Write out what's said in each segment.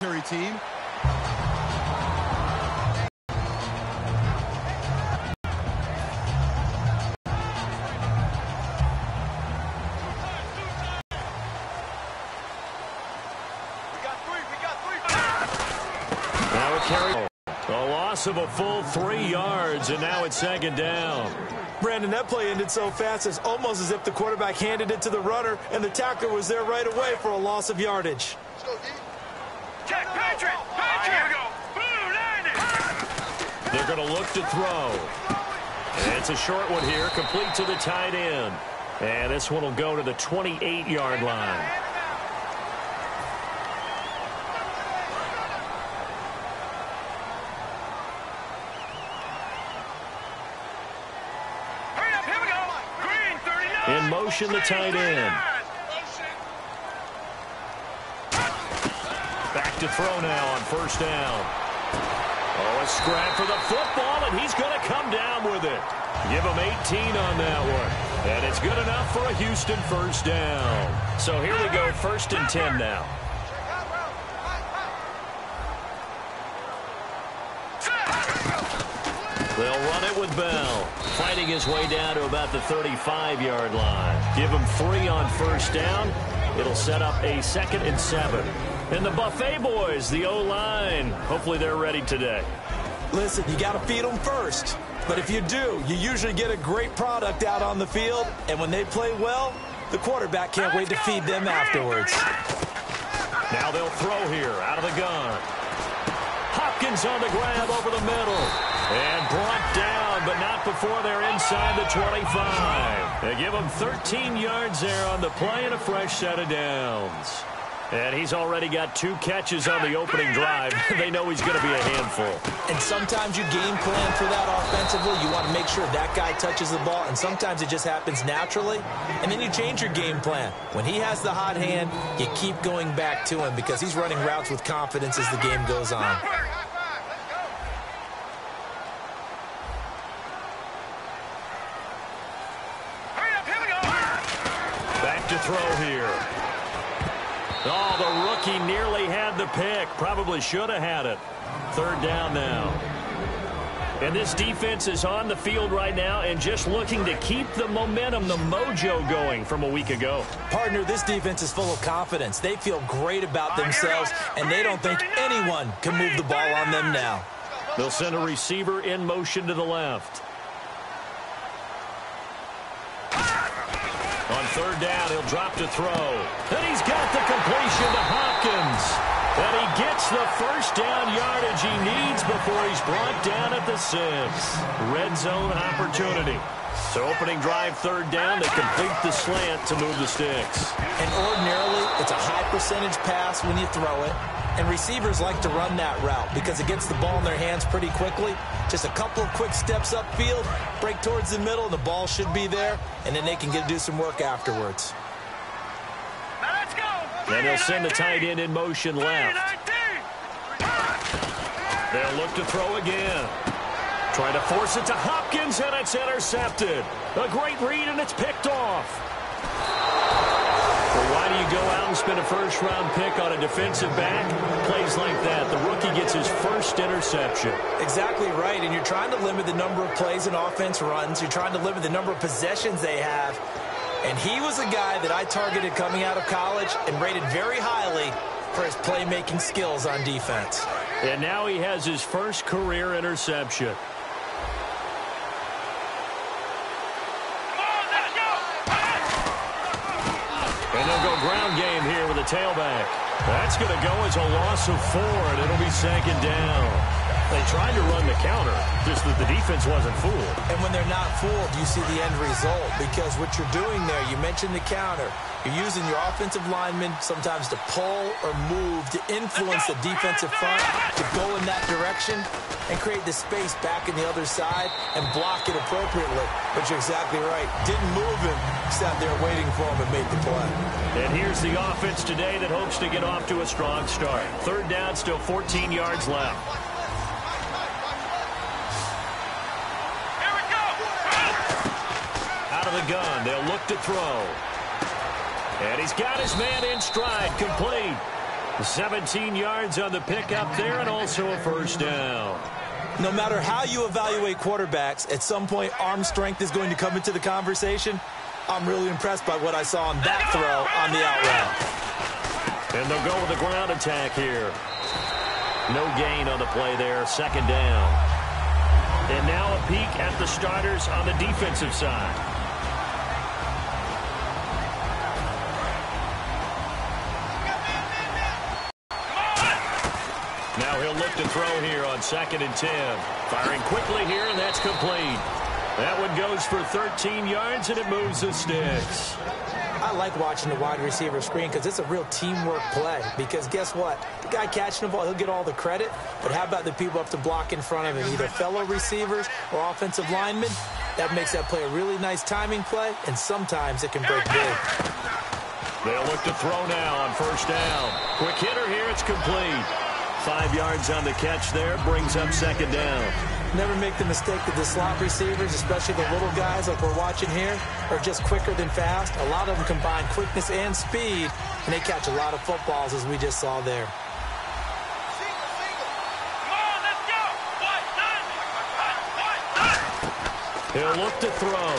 commentary team. Now a carry. A loss of a full 3 yards, and now it's second down. Brandon, that play ended so fast, it's almost as if the quarterback handed it to the runner, and the tackler was there right away for a loss of yardage. Check, Patrick! Here we go. They're going to look to throw. And it's a short one here, complete to the tight end. And this one will go to the 28-yard line. In motion, the tight end. Back to throw now on first down. Oh, a scrap for the football, and he's going to come down with it. Give him 18 on that one. And it's good enough for a Houston first down. So here we go, 1st and 10 now. They'll run it with Bell, fighting his way down to about the 35-yard line. Give him 3 on first down. It'll set up a 2nd and 7. And the Buffet boys, the O-line, hopefully they're ready today. Listen, you got to feed them first. But if you do, you usually get a great product out on the field. And when they play well, the quarterback can't wait to feed them afterwards. Now they'll throw here out of the gun. Hopkins on the grab over the middle. And brought down, but not before they're inside the 25. They give him 13 yards there on the play and a fresh set of downs. And he's already got 2 catches on the opening drive. They know he's going to be a handful. And sometimes you game plan for that offensively. You want to make sure that guy touches the ball, and sometimes it just happens naturally. And then you change your game plan. When he has the hot hand, you keep going back to him because he's running routes with confidence as the game goes on. Back to throw here. Oh, the rookie nearly had the pick. Probably should have had it. 3rd down now. And this defense is on the field right now and just looking to keep the momentum, the mojo going from a week ago. Partner, this defense is full of confidence. They feel great about themselves, and they don't think anyone can move the ball on them now. They'll send a receiver in motion to the left. On 3rd down, he'll drop to throw. And he's got the completion to Hopkins. And he gets the first down yardage he needs before he's brought down at the 6. Red zone opportunity. So opening drive, 3rd down, they complete the slant to move the sticks. And ordinarily, it's a high percentage pass when you throw it. And receivers like to run that route because it gets the ball in their hands pretty quickly. Just a couple of quick steps upfield, break towards the middle, and the ball should be there. And then they can do some work afterwards. And they'll send the tight end in motion left. They'll look to throw again. Trying to force it to Hopkins, and it's intercepted. A great read, and it's picked off. Well, why do you go out and spend a first-round pick on a defensive back? Plays like that. The rookie gets his first interception. Exactly right, and you're trying to limit the number of plays and offense runs. You're trying to limit the number of possessions they have. And he was a guy that I targeted coming out of college and rated very highly for his playmaking skills on defense. And now he has his first career interception. And they'll go ground game here with a tailback. That's going to go as a loss of 4, and it'll be 2nd down. They tried to run the counter, just that the defense wasn't fooled. And when they're not fooled, you see the end result. Because what you're doing there, you mentioned the counter. You're using your offensive linemen sometimes to pull or move to influence the defensive front to go in that direction and create the space back in the other side and block it appropriately. But you're exactly right. Didn't move him. Sat there waiting for him and made the play. And here's the offense today that hopes to get off to a strong start. 3rd down, still 14 yards left. Out of the gun, they'll look to throw. And he's got his man in stride, complete. 17 yards on the pickup there and also a first down. No matter how you evaluate quarterbacks, at some point arm strength is going to come into the conversation. I'm really impressed by what I saw on that throw on the out route. And they'll go with the ground attack here. No gain on the play there, second down. And now a peek at the starters on the defensive side. Now he'll look to throw here on 2nd and 10. Firing quickly here, and that's complete. That one goes for 13 yards, and it moves the sticks. I like watching the wide receiver screen because it's a real teamwork play. Because guess what? The guy catching the ball, he'll get all the credit. But how about the people up to block in front of him, either fellow receivers or offensive linemen? That makes that play a really nice timing play, and sometimes it can break big. They'll look to throw now on first down. Quick hitter here, it's complete. 5 yards on the catch there, brings up second down. Never make the mistake that the slot receivers, especially the little guys like we're watching here, are just quicker than fast. A lot of them combine quickness and speed, and they catch a lot of footballs, as we just saw there. He'll look to throw.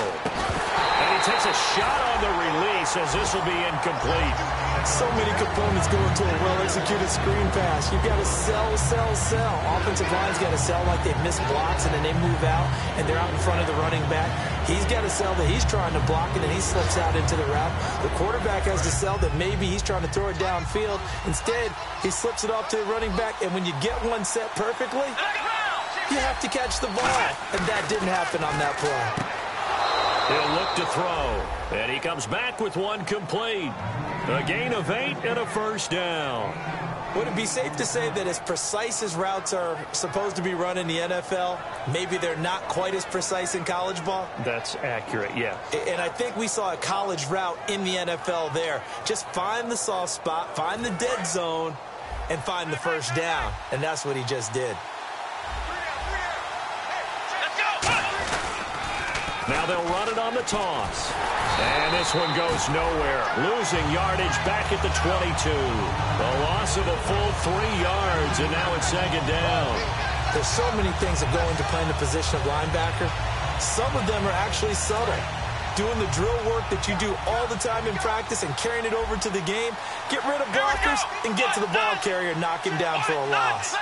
And he takes a shot on the release as this will be incomplete. So many components go into a well-executed screen pass. You've got to sell, sell, sell. Offensive line's got to sell like they've missed blocks, and then they move out, and they're out in front of the running back. He's got to sell that he's trying to block it, and he slips out into the route. The quarterback has to sell that maybe he's trying to throw it downfield. Instead, he slips it off to the running back, and when you get one set perfectly, you have to catch the ball. And that didn't happen on that play. He'll look to throw, and he comes back with one complete. A gain of 8 and a first down. Would it be safe to say that as precise as routes are supposed to be run in the NFL, maybe they're not quite as precise in college ball? That's accurate, yeah. And I think we saw a college route in the NFL there. Just find the soft spot, find the dead zone, and find the first down. And that's what he just did. Now they'll run it on the toss. And this one goes nowhere. Losing yardage back at the 22. A loss of a full 3 yards, and now it's second down. There's so many things that go into playing the position of linebacker. Some of them are actually subtle. Doing the drill work that you do all the time in practice and carrying it over to the game. Get rid of blockers and get to the ball carrier, knock him down for a loss.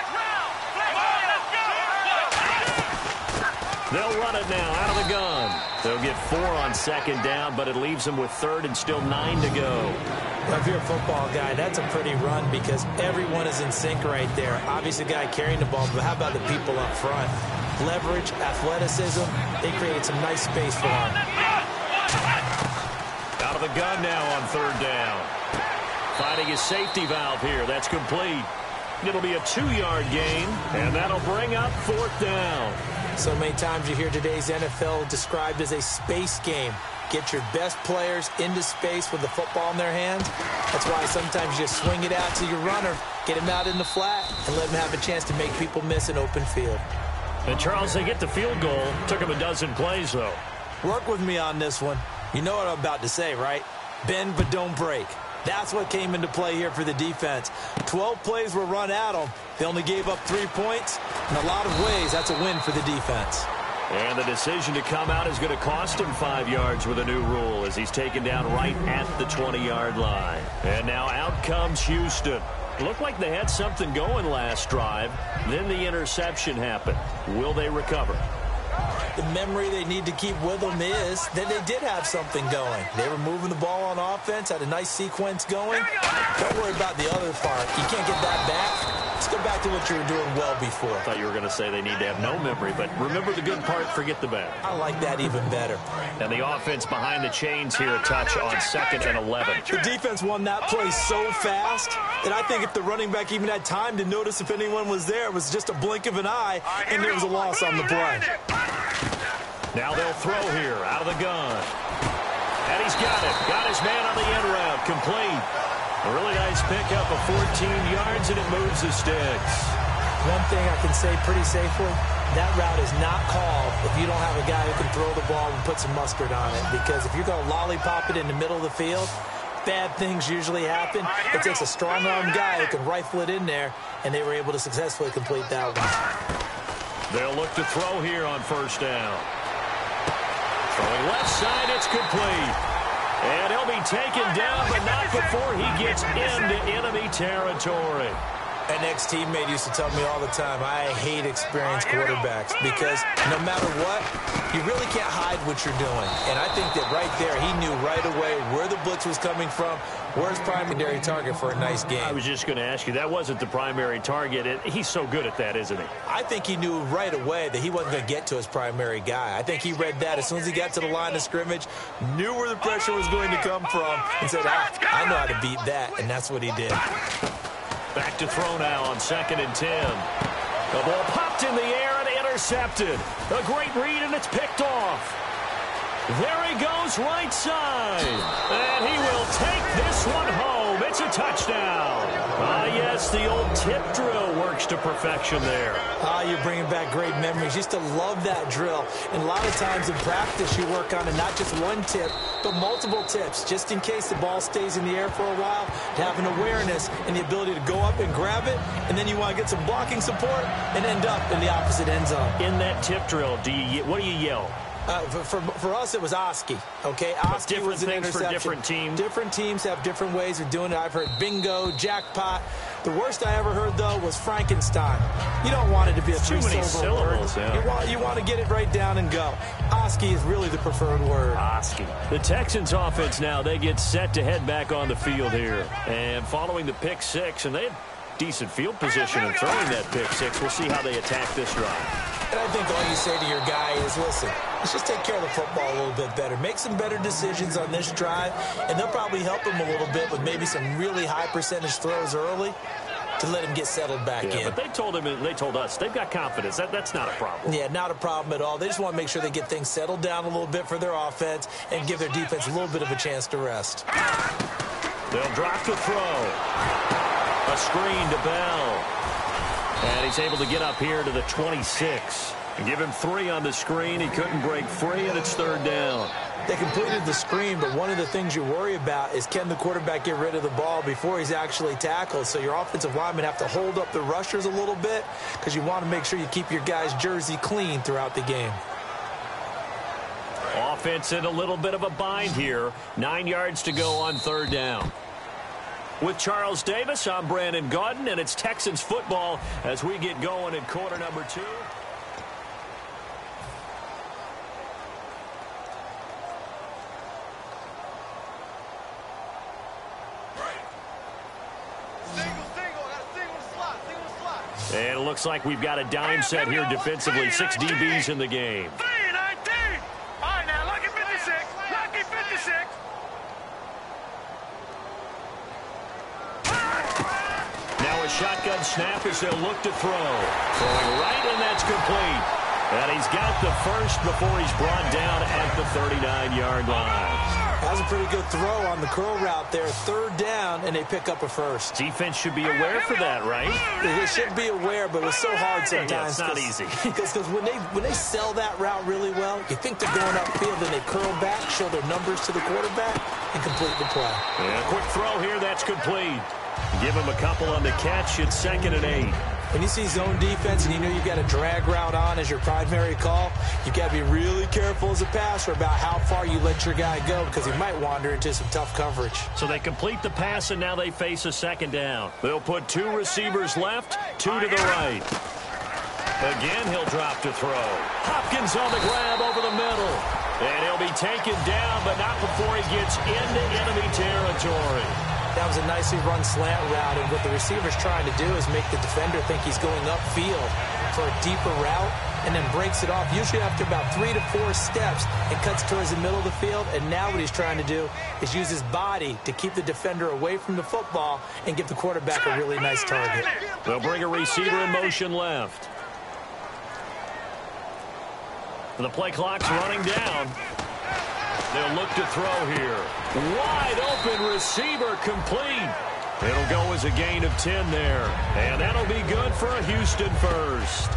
They'll run it now out of the gun. They'll get 4 on second down, but it leaves them with 3rd and still 9 to go. Well, if you're a football guy, that's a pretty run because everyone is in sync right there. Obviously, the guy carrying the ball, but how about the people up front? Leverage, athleticism, they created some nice space for him. Out of the gun now on 3rd down. Finding his safety valve here. That's complete. It'll be a 2-yard gain, and that'll bring up 4th down. So many times you hear today's NFL described as a space game. Get your best players into space with the football in their hands. That's why sometimes you swing it out to your runner, get him out in the flat, and let him have a chance to make people miss an open field. And, Charles, they get the field goal. Took him a dozen plays, though. Work with me on this one. You know what I'm about to say, right? Bend but don't break. That's what came into play here for the defense. 12 plays were run at them. They only gave up 3 points. In a lot of ways, that's a win for the defense. And the decision to come out is going to cost him 5 yards with a new rule as he's taken down right at the 20-yard line. And now out comes Houston. Looked like they had something going last drive. Then the interception happened. Will they recover? The memory they need to keep with them is that they did have something going. They were moving the ball on offense, had a nice sequence going. Don't worry about the other part. You can't get that back. Let's go back to what you were doing well before. I thought you were going to say they need to have no memory, but remember the good part, forget the bad. I like that even better. And the offense behind the chains here, a touch on 2nd and 11. The defense won that play so fast that I think if the running back even had time to notice if anyone was there, it was just a blink of an eye, and there was a loss on the play. Now they'll throw here out of the gun. And he's got it. Got his man on the end route. Complete. A really nice pickup of 14 yards, and it moves the sticks. One thing I can say pretty safely, that route is not called if you don't have a guy who can throw the ball and put some mustard on it. Because if you're going to lollipop it in the middle of the field, bad things usually happen. It takes a strong-arm guy who can rifle it in there, and they were able to successfully complete that one. They'll look to throw here on first down. Throwing left side, it's complete. And he'll be taken down, but not before he gets into enemy territory. An ex-teammate used to tell me all the time, I hate experienced quarterbacks because no matter what, you really can't hide what you're doing. And I think that right there, he knew right away where the blitz was coming from, where's primary target for a nice game. I was just going to ask you, that wasn't the primary target. He's so good at that, isn't he? I think he knew right away that he wasn't going to get to his primary guy. I think he read that as soon as he got to the line of scrimmage, knew where the pressure was going to come from, and said, I know how to beat that, and that's what he did. Back to throw now on 2nd and 10. The ball popped in the air and intercepted. A great read, and it's picked off. There he goes, right side. And he will take this one home. It's a touchdown. Yes, the old tip drill works to perfection there. You're bringing back great memories. Used to love that drill. And a lot of times in practice, you work on it, not just one tip, but multiple tips, just in case the ball stays in the air for a while, to have an awareness and the ability to go up and grab it, and then you want to get some blocking support and end up in the opposite end zone. In that tip drill, what do you yell? For us, it was Oski, okay? Oski was an interception. For different teams. Different teams have different ways of doing it. I've heard bingo, jackpot. The worst I ever heard, though, was Frankenstein. You don't want it to be a three-syllable word. Yeah. You want to get it right down and go. Oski is really the preferred word. Oski. The Texans offense now, they get set to head back on the field here. And following the pick six, and they had decent field position in throwing that pick six. We'll see how they attack this drive. And I think all you say to your guy is, listen, let's just take care of the football a little bit better. Make some better decisions on this drive, and they'll probably help him a little bit with maybe some really high percentage throws early to let him get settled back in. But they told us they've got confidence. That's not a problem. Yeah, not a problem at all. They just want to make sure they get things settled down a little bit for their offense and give their defense a little bit of a chance to rest. They'll drop to throw. A screen to Bell. And he's able to get up here to the 26. And give him 3 on the screen. He couldn't break free, and it's 3rd down. They completed the screen, but one of the things you worry about is can the quarterback get rid of the ball before he's actually tackled? So your offensive linemen have to hold up the rushers a little bit because you want to make sure you keep your guy's jersey clean throughout the game. Offense in a little bit of a bind here. 9 yards to go on 3rd down. With Charles Davis, I'm Brandon Gaudin, and it's Texans football as we get going in quarter number 2. And it looks like we've got a dime set here defensively. 6 DBs in the game. 3-19. All right, now, lucky 56. Lucky 56. Now a shotgun snap as they'll look to throw. Throwing right, and that's complete. And he's got the first before he's brought down at the 39-yard line. That was a pretty good throw on the curl route there. 3rd down, and they pick up a first. Defense should be aware for that, right? They should be aware, but it's so hard sometimes. Yeah, it's not easy. Because when they sell that route really well, you think they're going upfield, and they curl back, show their numbers to the quarterback, and complete the play. Yeah, quick throw here, that's complete. Give him a couple on the catch. It's 2nd and 8. When you see zone defense and you know you've got a drag route on as your primary call, you've got to be really careful as a passer about how far you let your guy go because he might wander into some tough coverage. So they complete the pass, and now they face a 2nd down. They'll put 2 receivers left, 2 to the right. Again, he'll drop to throw. Hopkins on the grab over the middle. And he'll be taken down, but not before he gets into enemy territory. That was a nicely run slant route, and what the receiver's trying to do is make the defender think he's going upfield for a deeper route and then breaks it off, usually after about 3 to 4 steps, and cuts towards the middle of the field. And now what he's trying to do is use his body to keep the defender away from the football and give the quarterback a really nice target. They'll bring a receiver in motion left. The play clock's running down. They'll look to throw here. Wide open receiver complete. It'll go as a gain of 10 there. And that'll be good for a Houston first.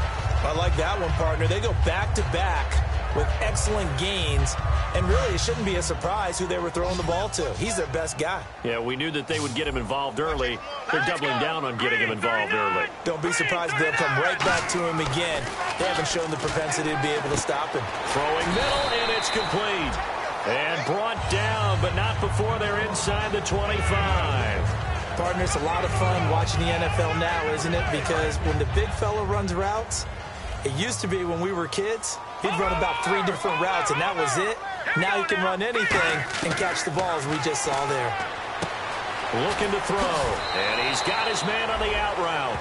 I like that one, partner. They go back-to-back with excellent gains. And really, it shouldn't be a surprise who they were throwing the ball to. He's their best guy. Yeah, we knew that they would get him involved early. They're doubling down on getting him involved early. Don't be surprised if they'll come right back to him again. They haven't shown the propensity to be able to stop him. Throwing middle, and it's complete. And brought down, but not before they're inside the 25. Partner, it's a lot of fun watching the NFL now, isn't it? Because when the big fella runs routes, it used to be when we were kids, he'd run about 3 different routes, and that was it. Now he can run anything and catch the balls we just saw there. Looking to throw, and he's got his man on the out route.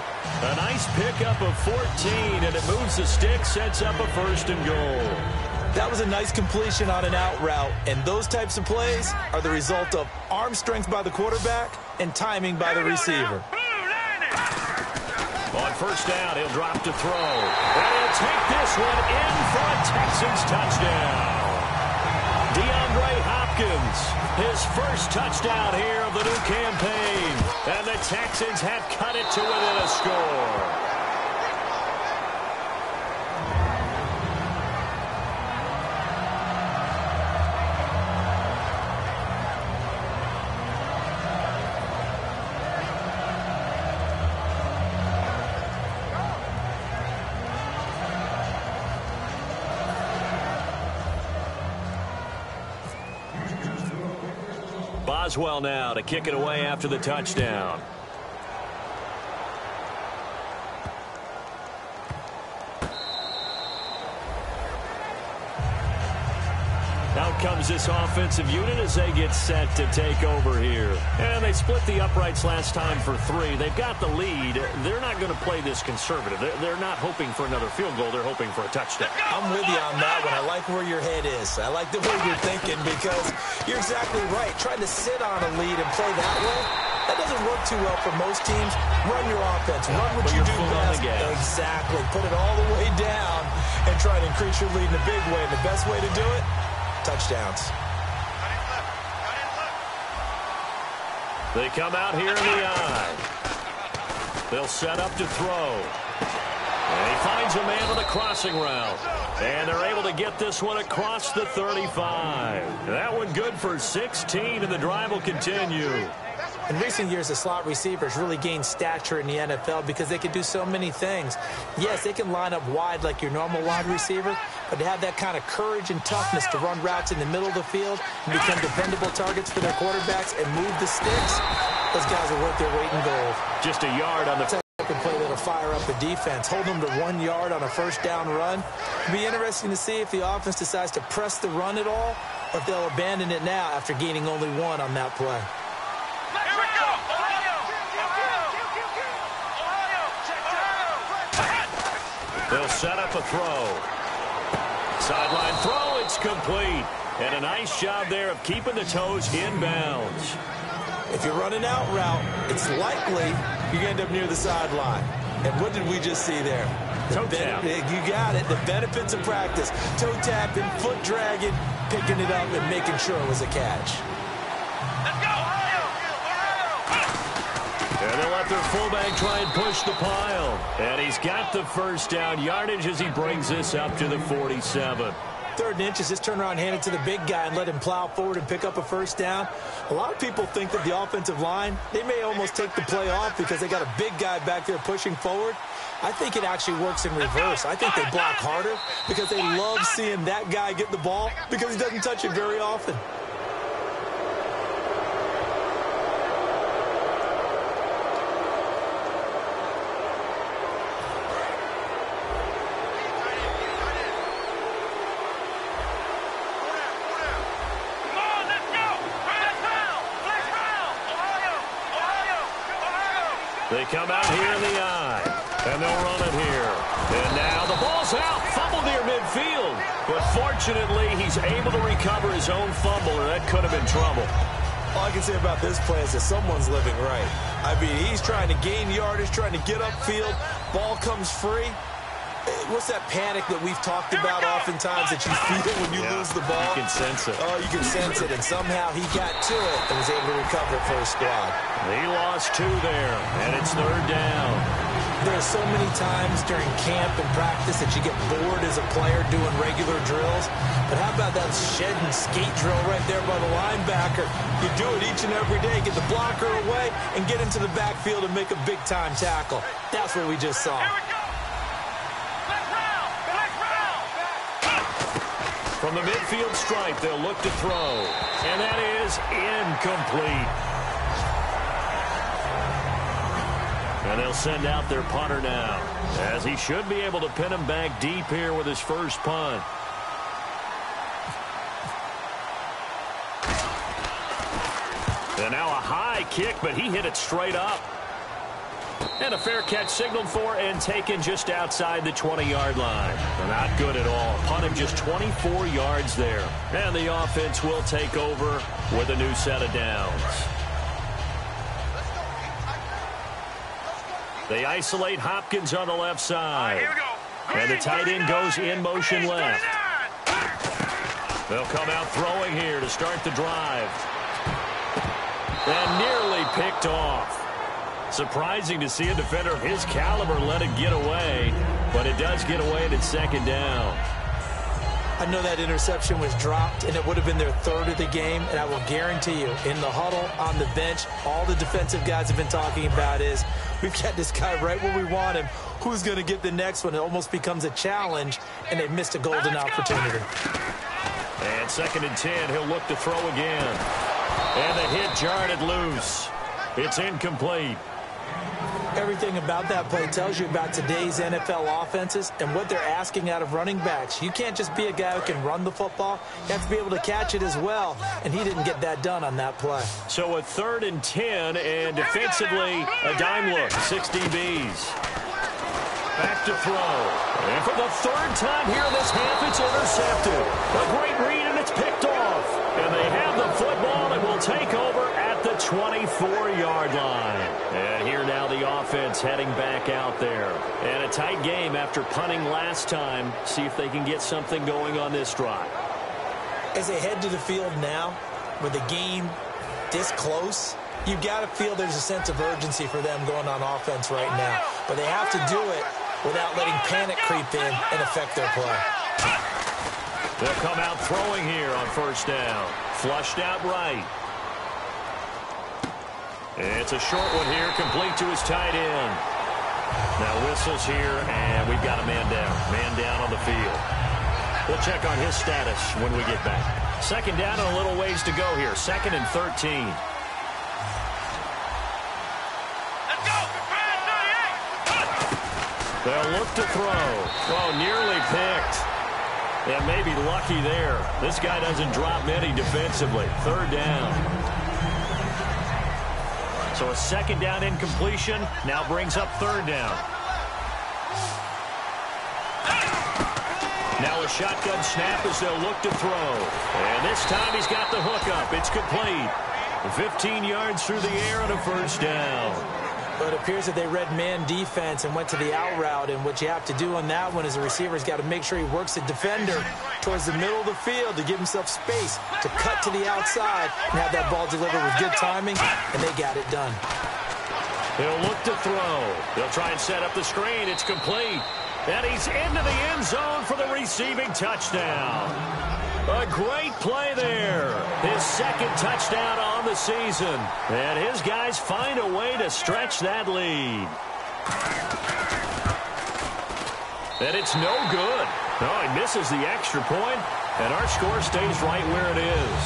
A nice pickup of 14, and it moves the stick, sets up a 1st and goal. That was a nice completion on an out route, and those types of plays are the result of arm strength by the quarterback and timing by the receiver. On 1st down, he'll drop to throw. And he'll take this one in for a Texans touchdown. Hopkins, his 1st touchdown here of the new campaign. And the Texans have cut it to within a score. Boswell now to kick it away after the touchdown. Out comes this offensive unit as they get set to take over here. And they split the uprights last time for 3. They've got the lead. They're not going to play this conservative. They're not hoping for another field goal. They're hoping for a touchdown. I'm with you on that one. I like where your head is. I like the way you're thinking because you're exactly right. Trying to sit on a lead and play that way, that doesn't work too well for most teams. Run your offense. Run what you do best. Exactly. Put it all the way down and try to increase your lead in a big way. And the best way to do it, touchdowns. They come out here in the eye. They'll set up to throw. And he finds a man on the crossing route. And they're able to get this one across the 35. That one good for 16, and the drive will continue. In recent years, the slot receivers really gained stature in the NFL because they can do so many things. Yes, they can line up wide like your normal wide receiver, but to have that kind of courage and toughness to run routes in the middle of the field and become dependable targets for their quarterbacks and move the sticks, those guys are worth their weight in gold. Just a yard on the second play that'll fire up the defense. Hold them to 1 yard on a 1st down run. It'll be interesting to see if the offense decides to press the run at all or if they'll abandon it now after gaining only 1 on that play. They'll set up a throw. Sideline throw, it's complete. And a nice job there of keeping the toes inbounds. If you run an out route, it's likely you're going to end up near the sideline. And what did we just see there? Toe tap. You got it. The benefits of practice. Toe tapping, foot dragging, picking it up, and making sure it was a catch. And they'll let their fullback try and push the pile. And he's got the 1st down yardage as he brings this up to the 47. 3rd and inches, just turn around, hand it to the big guy, and let him plow forward and pick up a 1st down. A lot of people think that the offensive line, they may almost take the play off because they got a big guy back there pushing forward. I think it actually works in reverse. I think they block harder because they love seeing that guy get the ball because he doesn't touch it very often. They come out here in the eye, and they'll run it here. And now the ball's out, fumble near midfield. But fortunately, he's able to recover his own fumble, or that could have been trouble. All I can say about this play is that someone's living right. I mean, he's trying to gain yardage, trying to get upfield. Ball comes free. What's that panic that we've talked about oftentimes that you feel when you lose the ball? You can sense it. Oh, you can sense it, and somehow he got to it and was able to recover it for his squad. He lost 2 there, and it's 3rd down. There There are so many times during camp and practice that you get bored as a player doing regular drills. But how about that shed and skate drill right there by the linebacker? You do it each and every day. Get the blocker away and get into the backfield and make a big-time tackle. That's what we just saw. From the midfield stripe, they'll look to throw. And that is incomplete. And they'll send out their punter now, as he should be able to pin him back deep here with his first punt. And now a high kick, but he hit it straight up. And a fair catch signaled for and taken just outside the 20-yard line. Not good at all. Punted just 24 yards there. And the offense will take over with a new set of downs. They isolate Hopkins on the left side. And the tight end goes in motion left. They'll come out throwing here to start the drive. And nearly picked off. Surprising to see a defender of his caliber let it get away, but it does get away and it's second down. I know that interception was dropped, and it would have been their third of the game, and I will guarantee you, in the huddle, on the bench, all the defensive guys have been talking about is, we've got this guy right where we want him. Who's going to get the next one? It almost becomes a challenge, and they missed a golden opportunity. And 2nd and 10, he'll look to throw again. And the hit jarred it loose. It's incomplete. Everything about that play tells you about today's NFL offenses and what they're asking out of running backs. You can't just be a guy who can run the football. You have to be able to catch it as well, and he didn't get that done on that play. So a 3rd and 10, and defensively, a dime look, 6 DBs. Back to throw. And for the 3rd time here in this half, it's intercepted. A great read, and it's picked off. And they have the football and will take over at the 24-yard line. And here now the offense heading back out there. And a tight game after punting last time. See if they can get something going on this drive. As they head to the field now, with the game this close, you've got to feel there's a sense of urgency for them going on offense right now. But they have to do it without letting panic creep in and affect their play. They'll come out throwing here on 1st down. Flushed out right. It's a short one here, complete to his tight end. Now whistles here, and we've got a man down. Man down on the field. We'll check on his status when we get back. 2nd down and a little ways to go here. 2nd and 13. They'll look to throw. Oh, nearly picked. And maybe lucky there. This guy doesn't drop many defensively. 3rd down. So a 2nd down incompletion now brings up 3rd down. Now a shotgun snap as they'll look to throw. And this time he's got the hook up. It's complete. 15 yards through the air and a 1st down. But it appears that they read man defense and went to the out route. And what you have to do on that one is the receiver's got to make sure he works the defender towards the middle of the field to give himself space to cut to the outside and have that ball delivered with good timing, and they got it done. He'll look to throw. They'll try and set up the screen. It's complete. And he's into the end zone for the receiving touchdown. A great play there. His 2nd touchdown on the season. And his guys find a way to stretch that lead. And it's no good. Oh, he misses the extra point, and our score stays right where it is.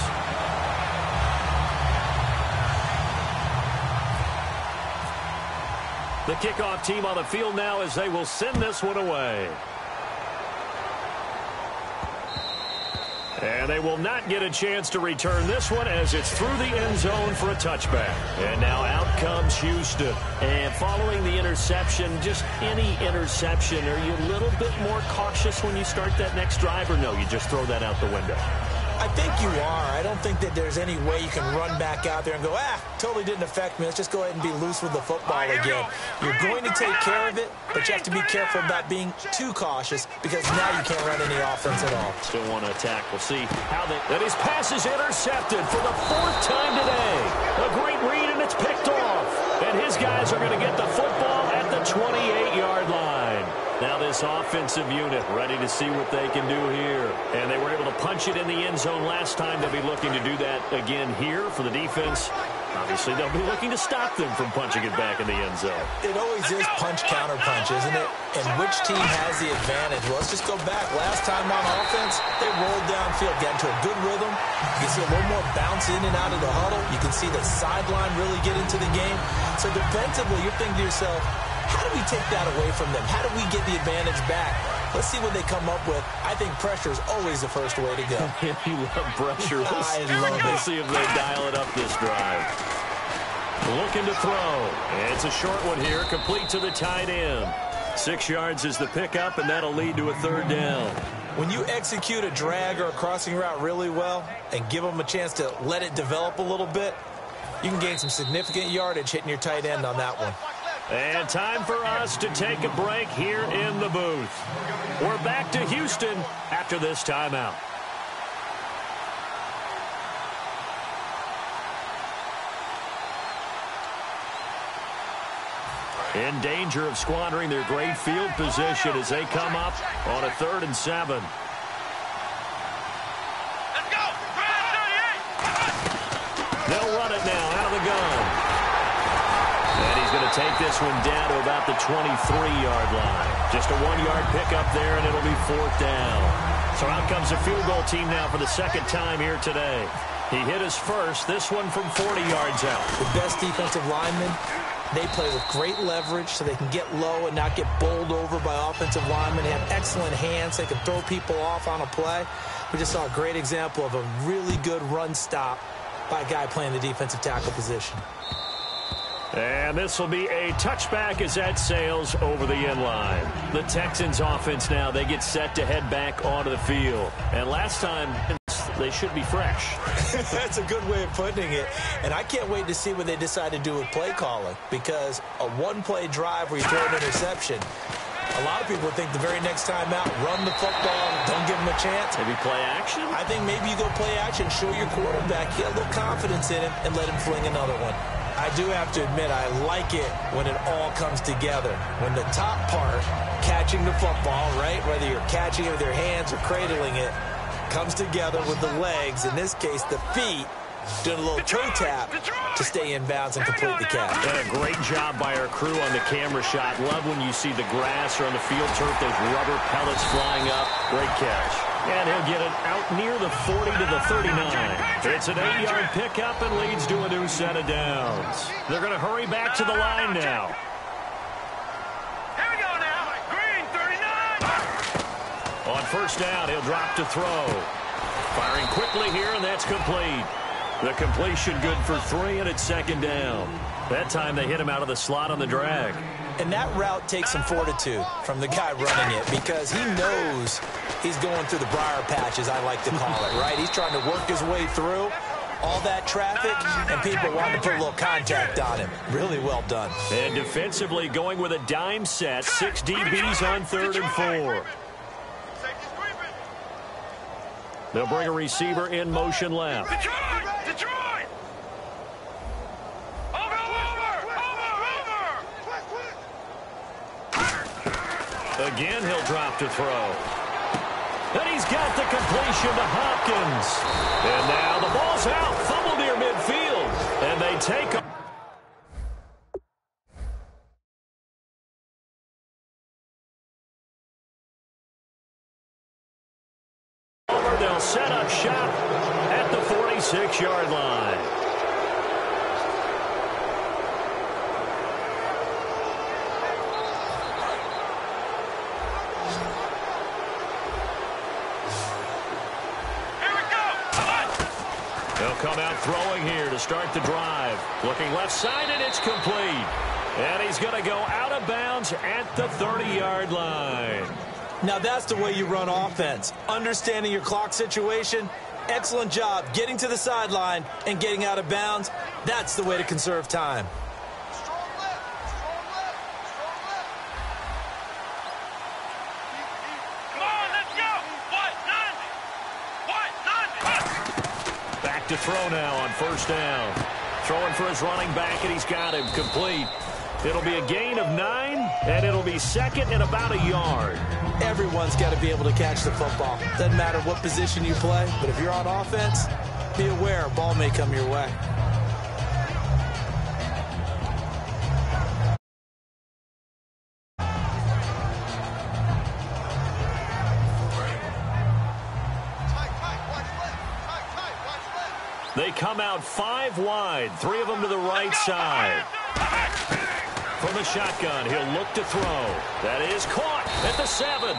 The kickoff team on the field now as they will send this one away. And they will not get a chance to return this one as it's through the end zone for a touchback. And now out comes Houston. And following the interception, just any interception, are you a little bit more cautious when you start that next drive, or no, you just throw that out the window? I think you are. I don't think that there's any way you can run back out there and go, totally didn't affect me. Let's just go ahead and be loose with the football again. You're going to take care of it, but you have to be careful about being too cautious because now you can't run any offense at all. Still want to attack. We'll see how that his pass is intercepted for the 4th time today. A great read, and it's picked off. And his guys are going to get the football at at the 28-yard line. Now this offensive unit ready to see what they can do here. And they were able to punch it in the end zone last time. They'll be looking to do that again here for the defense. Obviously, they'll be looking to stop them from punching it back in the end zone. It always is punch-counter-punch, isn't it? And which team has the advantage? Well, let's just go back. Last time on offense, they rolled downfield, got into a good rhythm. You can see a little more bounce in and out of the huddle. You can see the sideline really get into the game. So defensively, you're thinking to yourself, how do we take that away from them? How do we get the advantage back? Let's see what they come up with. I think pressure is always the first way to go. You love pressure. I love it. Let's see if they dial it up this drive. Looking to throw. It's a short one here, complete to the tight end. 6 yards is the pickup, and that'll lead to a third down. When you execute a drag or a crossing route really well and give them a chance to let it develop a little bit, you can gain some significant yardage hitting your tight end on that one. And time for us to take a break here in the booth. We're back to Houston after this timeout. In danger of squandering their great field position as they come up on a 3rd and 7. Let's go! They'll run it now out of the gun. And he's going to take this one down to about the 23-yard line. Just a 1-yard pickup there, and it'll be 4th down. So out comes the field goal team now for the second time here today. He hit his first, this one from 40 yards out. The best defensive linemen, they play with great leverage so they can get low and not get bowled over by offensive linemen. They have excellent hands. They can throw people off on a play. We just saw a great example of a really good run stop by a guy playing the defensive tackle position. And this will be a touchback as that sails over the end line. The Texans offense now, they get set to head back onto the field. And last time, they should be fresh. That's a good way of putting it. And I can't wait to see what they decide to do with play calling, because a one-play drive where you throw an interception, a lot of people think the very next time out, run the football, don't give them a chance. Maybe play action? I think maybe you go play action, show your quarterback, get a little confidence in him, and let him fling another one. I do have to admit, I like it when it all comes together. When the top part, catching the football, right, whether you're catching it with your hands or cradling it, comes together with the legs, in this case the feet, doing a little toe tap to stay in bounds and complete the catch. And a great job by our crew on the camera shot. Love when you see the grass or on the field turf, those rubber pellets flying up. Great catch. And he'll get it out near the 40 to the 39. It's an 8-yard pickup and leads to a new set of downs. They're going to hurry back to the line now. Here we go now. Green, 39. On first down, he'll drop to throw. Firing quickly here, and that's complete. The completion good for 3, and it's 2nd down. That time they hit him out of the slot on the drag. And that route takes some fortitude from the guy running it, because he knows he's going through the briar patch, as I like to call it, right? He's trying to work his way through all that traffic, and people want to put a little contact on him. Really well done. And defensively going with a dime set, 6 DBs on 3rd and 4. They'll bring a receiver in motion left. Detroit! Over! Again, he'll drop to throw. And he's got the completion to Hopkins. And now the ball's out. Fumble near midfield. And they take a... They'll set up shop at the 46-yard line. Here we go! They'll come out throwing here to start the drive. Looking left side, and it's complete. And he's going to go out of bounds at the 30-yard line. Now that's the way you run offense. Understanding your clock situation. Excellent job getting to the sideline and getting out of bounds. That's the way to conserve time. Come on, let's go! What? Back to throw now on first down. Throwing for his running back, and he's got him complete. It'll be a gain of 9, And it'll be second and about a yard. Everyone's got to be able to catch the football. Doesn't matter what position you play, but if you're on offense, be aware a ball may come your way. They come out 5 wide, 3 of them to the right side. From the shotgun, he'll look to throw. That is caught at the 7.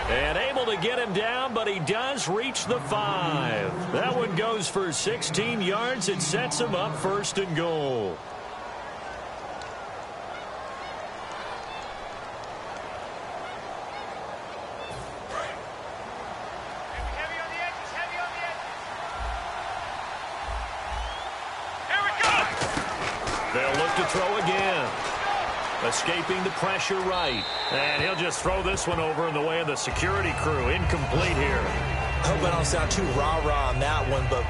And able to get him down, but he does reach the 5. That one goes for 16 yards. It sets him up first and goal. They'll look to throw again. Escaping the pressure right. And he'll just throw this one over in the way of the security crew. Incomplete here. I hope I don't sound too rah-rah on that one, but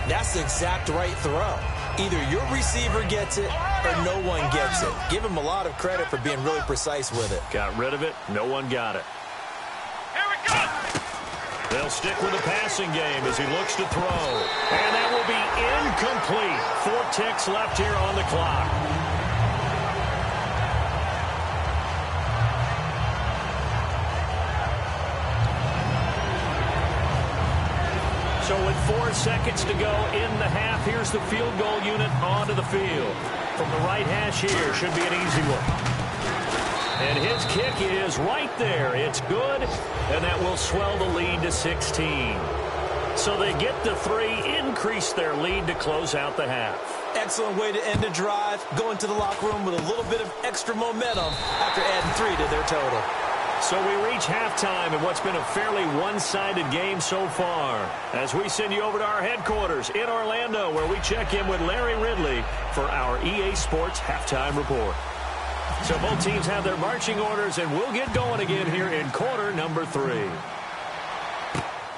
that's the exact right throw. Either your receiver gets it or no one gets it. Give him a lot of credit for being really precise with it. Got rid of it. No one got it. Here we go! They'll stick with the passing game as he looks to throw. And that will be incomplete. 4 ticks left here on the clock. So with 4 seconds to go in the half, here's the field goal unit onto the field. From the right hash here, should be an easy one. And his kick is right there. It's good, and that will swell the lead to 16. So they get the 3, increase their lead to close out the half. Excellent way to end a drive. Go into the locker room with a little bit of extra momentum after adding 3 to their total. So we reach halftime in what's been a fairly one-sided game so far. As we send you over to our headquarters in Orlando, where we check in with Larry Ridley for our EA Sports Halftime Report. So both teams have their marching orders, and we'll get going again here in quarter number 3.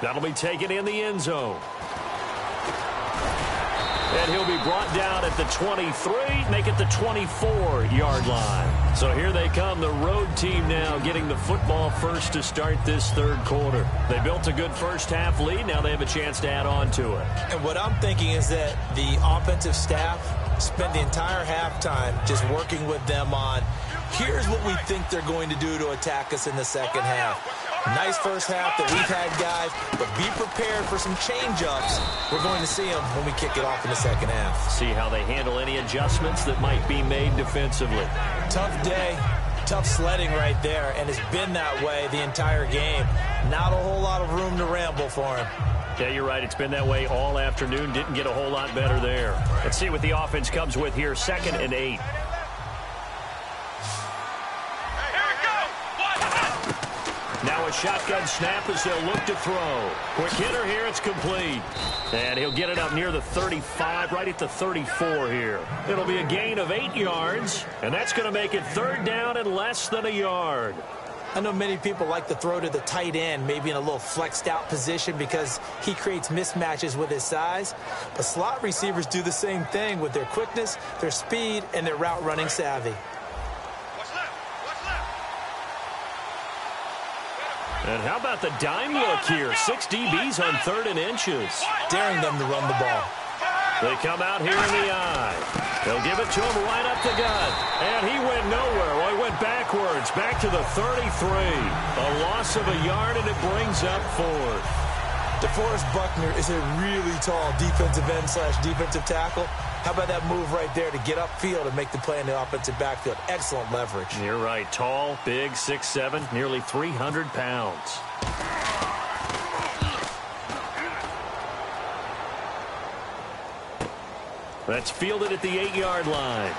That'll be taken in the end zone. And he'll be brought down at the 23, make it the 24-yard line. So here they come, the road team now getting the football first to start this third quarter. They built a good first-half lead. Now they have a chance to add on to it. And what I'm thinking is that the offensive staff spent the entire halftime just working with them on, here's what we think they're going to do to attack us in the second half. Nice first half that we've had, guys, but be prepared for some change-ups. We're going to see them when we kick it off in the second half. See how they handle any adjustments that might be made defensively. Tough day, tough sledding right there, and it's been that way the entire game. Not a whole lot of room to ramble for him. Yeah, you're right. It's been that way all afternoon. Didn't get a whole lot better there. Let's see what the offense comes with here. 2nd and 8. Now a shotgun snap as they'll look to throw. Quick hitter here. It's complete. And he'll get it up near the 35, right at the 34 here. It'll be a gain of 8 yards, and that's going to make it 3rd down and less than a yard. I know many people like to throw to the tight end, maybe in a little flexed out position because he creates mismatches with his size. But slot receivers do the same thing with their quickness, their speed, and their route running savvy. And how about the dime look here? 6 DBs on 3rd and inches. Daring them to run the ball. They come out here in the eye. They'll give it to him right up the gut. And he went nowhere. Well, he went backwards, back to the 33. A loss of a yard, and it brings up 4th. DeForest Buckner is a really tall defensive end / defensive tackle. How about that move right there to get upfield and make the play in the offensive backfield? Excellent leverage. You're right. Tall, big, 6'7", nearly 300 pounds. That's fielded at the 8-yard line.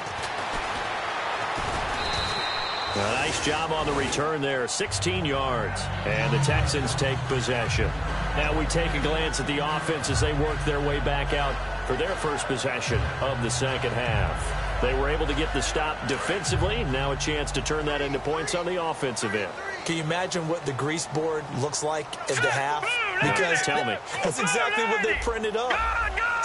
A nice job on the return there, 16 yards. And the Texans take possession. Now we take a glance at the offense as they work their way back out for their first possession of the second half. They were able to get the stop defensively. Now a chance to turn that into points on the offensive end. Can you imagine what the grease board looks like at the half? Because tell me. That's exactly what they printed up.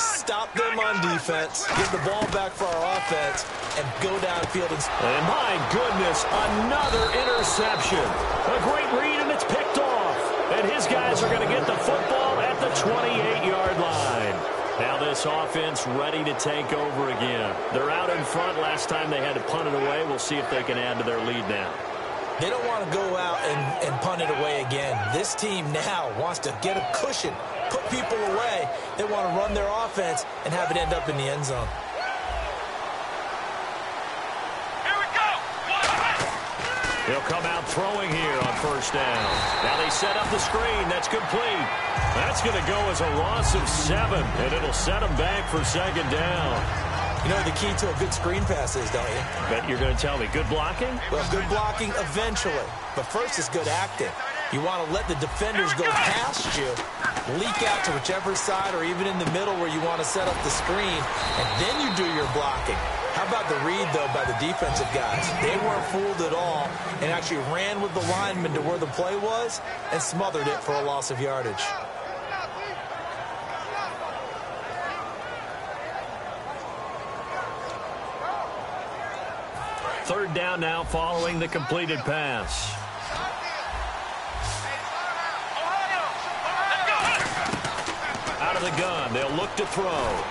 stop them on defense, get the ball back for our offense, and go downfield. And my goodness, another interception. A great read, and it's picked off. And his guys are going to get the football at the 28-yard line. Now this offense ready to take over again. They're out in front. Last time they had to punt it away. We'll see if they can add to their lead now. They don't want to go out and punt it away again. This team now wants to get a cushion, put people away. They want to run their offense and have it end up in the end zone. Here we go. He'll come out throwing here on first down. Now they set up the screen. That's complete. That's going to go as a loss of 7, and it'll set them back for second down. You know the key to a good screen pass is, don't you? Bet you're going to tell me. Good blocking? Well, good blocking eventually. But first is good acting. You want to let the defenders go past you, leak out to whichever side or even in the middle where you want to set up the screen, and then you do your blocking. How about the read, though, by the defensive guys? They weren't fooled at all and actually ran with the lineman to where the play was and smothered it for a loss of yardage. Third down now following the completed pass. Out of the gun, they'll look to throw.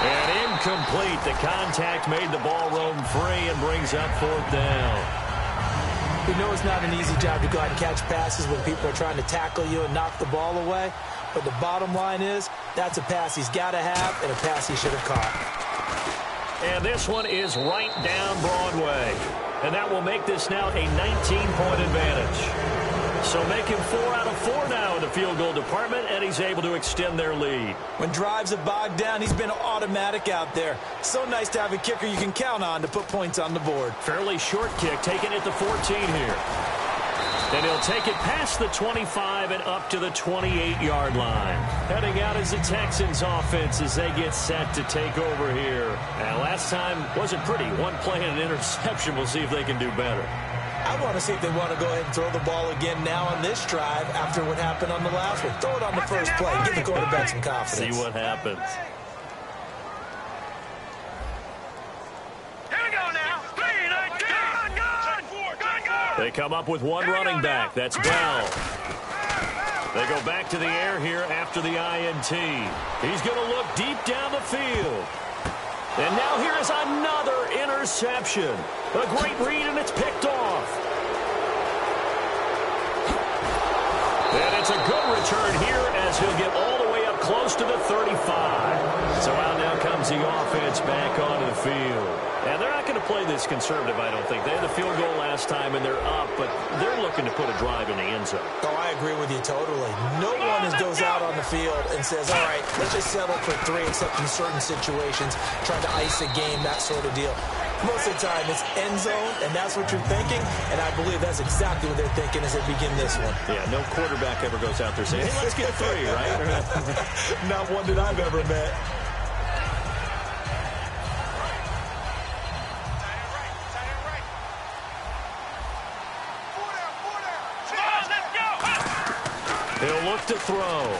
And incomplete. The contact made the ball roam free and brings up fourth down. We know it's not an easy job to go out and catch passes when people are trying to tackle you and knock the ball away. But the bottom line is that's a pass he's got to have and a pass he should have caught. And this one is right down Broadway. And that will make this now a 19-point advantage. So make him 4 out of 4 now in the field goal department, and he's able to extend their lead. When drives have bogged down, he's been automatic out there. So nice to have a kicker you can count on to put points on the board. Fairly short kick, taken at the 14 here. And he'll take it past the 25 and up to the 28-yard line. Heading out is the Texans offense as they get set to take over here. And last time wasn't pretty. One play and an interception. We'll see if they can do better. I want to see if they want to go ahead and throw the ball again now on this drive after what happened on the last one. Throw it on the first play. Give the quarterback some confidence. See what happens. They come up with one running back. That's Bell. They go back to the air here after the INT. He's going to look deep down the field. And now here is another interception. A great read, and it's picked off. And it's a good return here as he'll get all the way up close to the 35. So out now comes the offense back onto the field. And they're not going to play this conservative, I don't think. They had the field goal last time, and they're up, but they're looking to put a drive in the end zone. Oh, I agree with you totally. No one goes out on the field and says, all right, let's just settle for 3, except in certain situations, trying to ice a game, that sort of deal. Most of the time, it's end zone, and that's what you're thinking, and I believe that's exactly what they're thinking as they begin this one. Yeah, no quarterback ever goes out there saying, hey, let's get 3, right? Not one that I've ever met. He'll look to throw.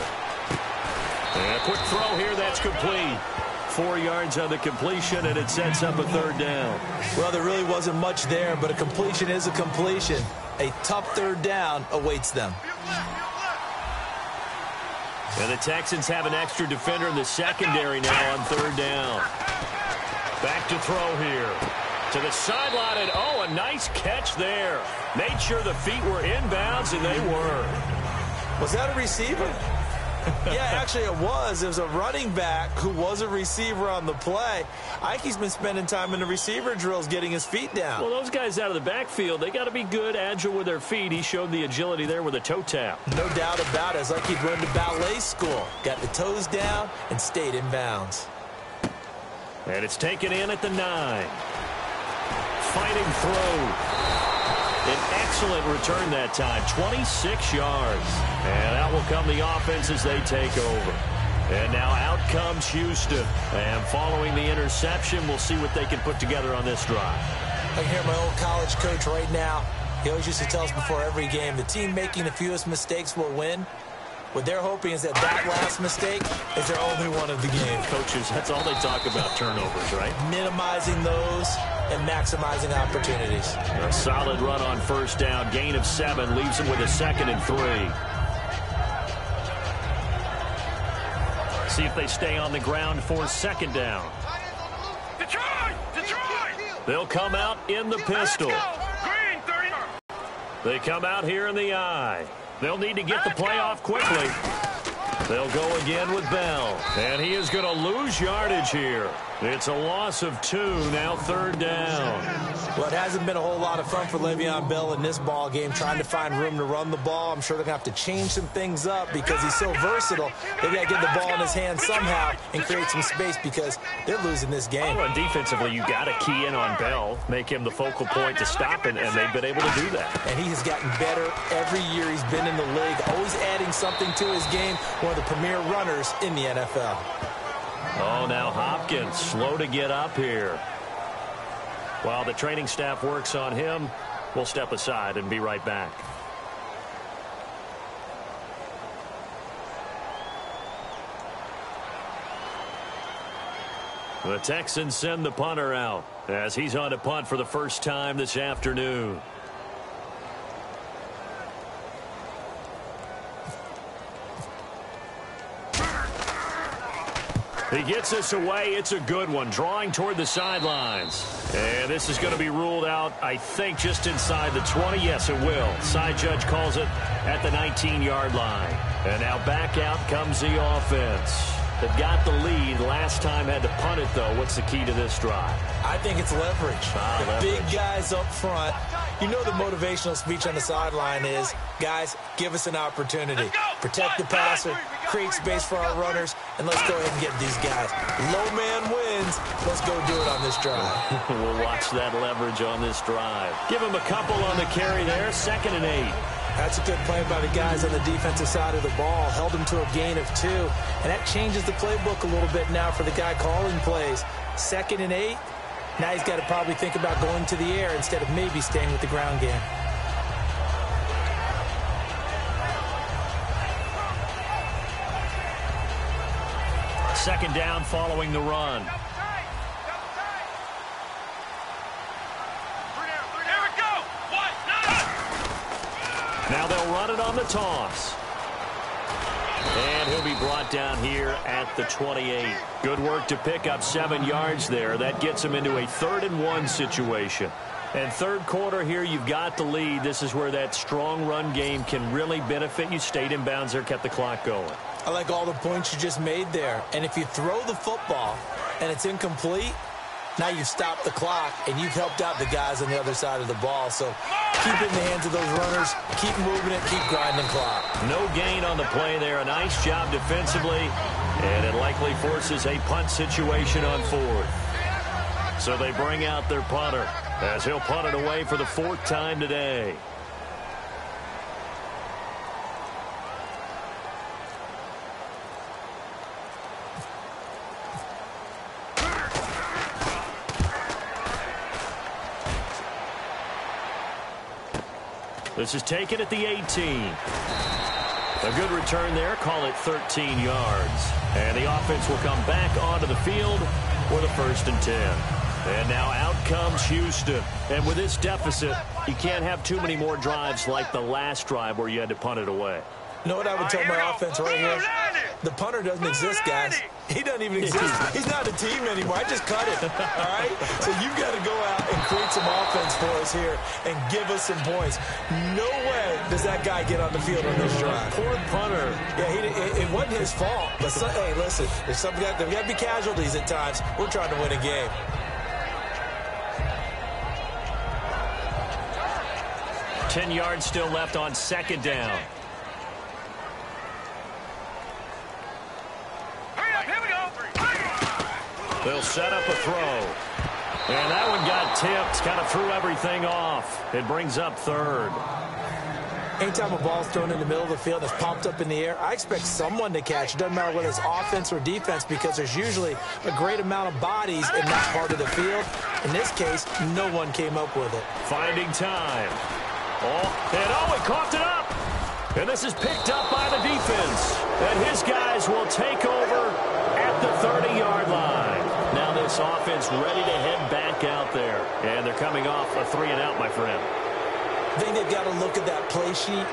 And a quick throw here, that's complete. 4 yards on the completion, and it sets up a third down. Well, there really wasn't much there, but a completion is a completion. A tough third down awaits them. And the Texans have an extra defender in the secondary now on third down. Back to throw here. To the sideline, and oh, a nice catch there. Made sure the feet were inbounds, and they were. Was that a receiver? Yeah, actually it was. It was a running back who was a receiver on the play. I think he's been spending time in the receiver drills getting his feet down. Well, those guys out of the backfield, they got to be good, agile with their feet. He showed the agility there with a toe tap. No doubt about it. It's like he'd run to ballet school. Got the toes down and stayed in bounds. And it's taken in at the 9. Fighting throw. An excellent return that time, 26 yards. And out will come the offense as they take over. And now out comes Houston. And following the interception, we'll see what they can put together on this drive. I can hear my old college coach right now. He always used to tell us before every game, the team making the fewest mistakes will win. What they're hoping is that last mistake is their only one of the game. Coaches, that's all they talk about, turnovers, right? Minimizing those and maximizing opportunities. A solid run on first down. Gain of 7 leaves them with a 2nd and 3. See if they stay on the ground for 2nd down. Detroit! They'll come out in the pistol. Green, 30. They come out here in the I. They'll need to get the play off quickly. They'll go again with Bell. And he is going to lose yardage here. It's a loss of 2, now 3rd down. Well, it hasn't been a whole lot of fun for Le'Veon Bell in this ball game, trying to find room to run the ball. I'm sure they're going to have to change some things up because he's so versatile. They've got to get the ball in his hands somehow and create some space because they're losing this game. Well, defensively, you got to key in on Bell, make him the focal point to stop it, and they've been able to do that. And he has gotten better every year he's been in the league, always adding something to his game, one of the premier runners in the NFL. Oh, now Hopkins, slow to get up here. While the training staff works on him, we'll step aside and be right back. The Texans send the punter out as he's on to punt for the first time this afternoon. He gets this away. It's a good one. Drawing toward the sidelines. And this is going to be ruled out, I think, just inside the 20. Yes, it will. Side judge calls it at the 19-yard line. And now back out comes the offense. They've got the lead. Last time had to punt it, though. What's the key to this drive? I think it's leverage. Leverage. Big guys up front. You know the motivational speech on the sideline is, guys, give us an opportunity. Protect the passer, create space for our runners, and let's go ahead and get these guys. Low man wins. Let's go do it on this drive. We'll watch that leverage on this drive. Give him a couple on the carry there. 2nd and 8. That's a good play by the guys on the defensive side of the ball. Held them to a gain of 2. And that changes the playbook a little bit now for the guy calling plays. 2nd and 8. Now he's got to probably think about going to the air instead of maybe staying with the ground game. Second down following the run. Now they'll run it on the toss. And he'll be brought down here at the 28. Good work to pick up 7 yards there. That gets him into a 3rd and 1 situation. And third quarter here, you've got the lead. This is where that strong run game can really benefit you. Stayed in bounds there, kept the clock going. I like all the points you just made there. And if you throw the football and it's incomplete, now you've stopped the clock and you've helped out the guys on the other side of the ball. So keep it in the hands of those runners. Keep moving it. Keep grinding clock. No gain on the play there. A nice job defensively. And it likely forces a punt situation on 4th. So they bring out their punter as he'll punt it away for the 4th time today. This is taken at the 18. A good return there. Call it 13 yards. And the offense will come back onto the field for the 1st and 10. And now out comes Houston. And with this deficit, you can't have too many more drives like the last drive where you had to punt it away. You know what I would tell my offense right here? The punter doesn't exist, guys. He doesn't even exist. He's not a team anymore. I just cut it, all right? So you've got to go out and create some offense for us here and give us some points. No way does that guy get on the field on this drive. Poor punter. Yeah, it wasn't his fault. But, hey, listen, there's got to be casualties at times. We're trying to win a game. Ten yards still left on 2nd down. They'll set up a throw. And that one got tipped. Kind of threw everything off. It brings up 3rd. Anytime a ball's thrown in the middle of the field and it's popped up in the air, I expect someone to catch. It doesn't matter whether it's offense or defense because there's usually a great amount of bodies in that part of the field. In this case, no one came up with it. Finding time. Oh, and he coughed it up. And this is picked up by the defense. And his guys will take over at the 30-yard line. Now this offense ready to head back out there. And they're coming off a 3-and-out, my friend. I think they've got to look at that play sheet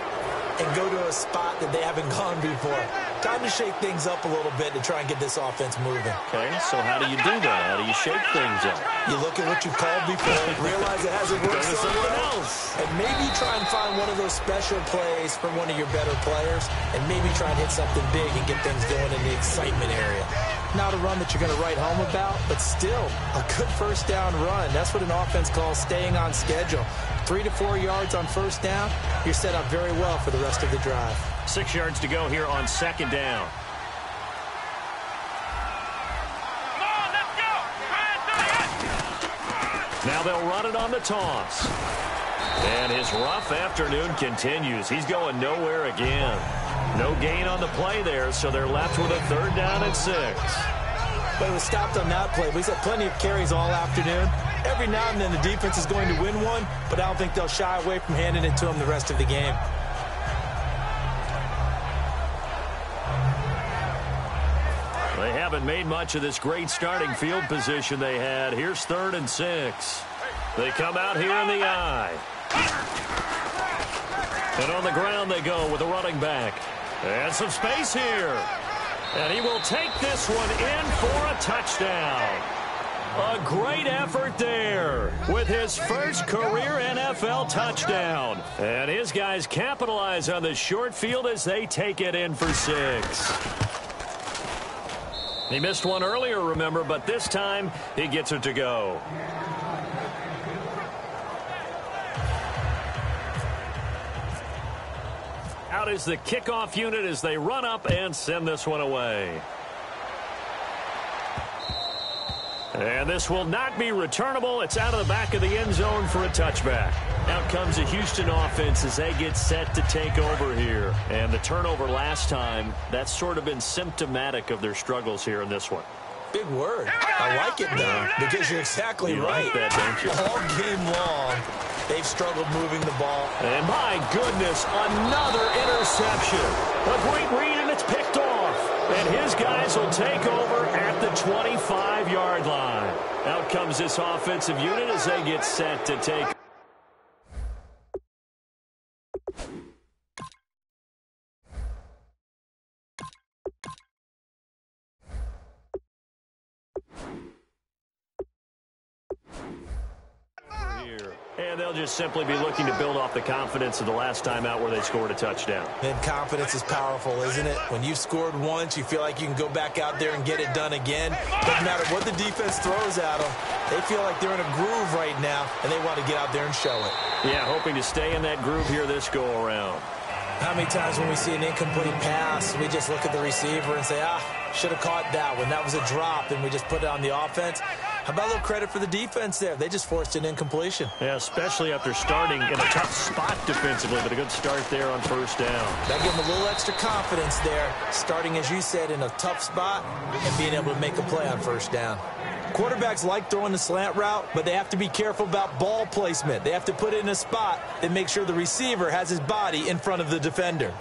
and go to a spot that they haven't gone before. Time to shake things up a little bit to try and get this offense moving. Okay, so how do you do that? How do you shake things up? You look at what you called before, realize it hasn't worked somewhere else, and maybe try and find one of those special plays from one of your better players, and maybe try and hit something big and get things going in the excitement area. Not a run that you're going to write home about, but still a good first down run. That's what an offense calls staying on schedule. 3 to 4 yards on first down, you're set up very well for the rest of the drive. 6 yards to go here on second down. Come on, let's go. Now they'll run it on the toss. And his rough afternoon continues. He's going nowhere again. No gain on the play there, so they're left with a 3rd down and 6. But it was stopped on that play. He's had plenty of carries all afternoon. Every now and then the defense is going to win one, but I don't think they'll shy away from handing it to him the rest of the game. They haven't made much of this great starting field position they had. Here's 3rd and 6. They come out here in the eye. And on the ground they go with a running back. And some space here. And he will take this one in for a touchdown. A great effort there with his first career NFL touchdown. And his guys capitalize on the short field as they take it in for 6. He missed one earlier, remember, but this time he gets it to go. Out is the kickoff unit as they run up and send this one away. And this will not be returnable. It's out of the back of the end zone for a touchback. Out comes the Houston offense as they get set to take over here. And the turnover last time, that's sort of been symptomatic of their struggles here in this one. Big word. I like it, though, because you're exactly right. Like that, don't you? All game long, they've struggled moving the ball. And my goodness, another interception. A great read, and it's picked off. And his guys will take over at the 25-yard line. Out comes this offensive unit as they get set to take. And they'll just simply be looking to build off the confidence of the last time out where they scored a touchdown. And confidence is powerful, isn't it? When you've scored once, you feel like you can go back out there and get it done again. Doesn't matter what the defense throws at them. They feel like they're in a groove right now, and they want to get out there and show it. Yeah, hoping to stay in that groove here this go-around. How many times when we see an incomplete pass, we just look at the receiver and say, should have caught that one. That was a drop, and we just put it on the offense. How about a little credit for the defense there? They just forced an incompletion. Yeah, especially after starting in a tough spot defensively, but a good start there on first down. That gave them a little extra confidence there, starting, as you said, in a tough spot and being able to make a play on first down. Quarterbacks like throwing the slant route, but they have to be careful about ball placement. They have to put it in a spot that makes sure the receiver has his body in front of the defender.